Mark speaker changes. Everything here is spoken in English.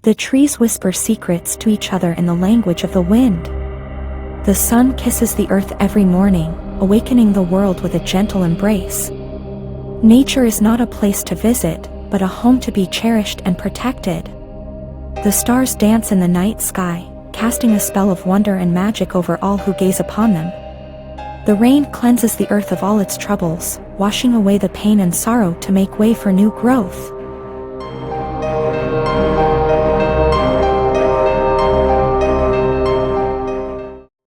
Speaker 1: The trees whisper secrets to each other in the language of the wind. The sun kisses the earth every morning, awakening the world with a gentle embrace. Nature is not a place to visit, but a home to be cherished and protected. The stars dance in the night sky, casting a spell of wonder and magic over all who gaze upon them. The rain cleanses the earth of all its troubles, washing away the pain and sorrow to make way for new growth.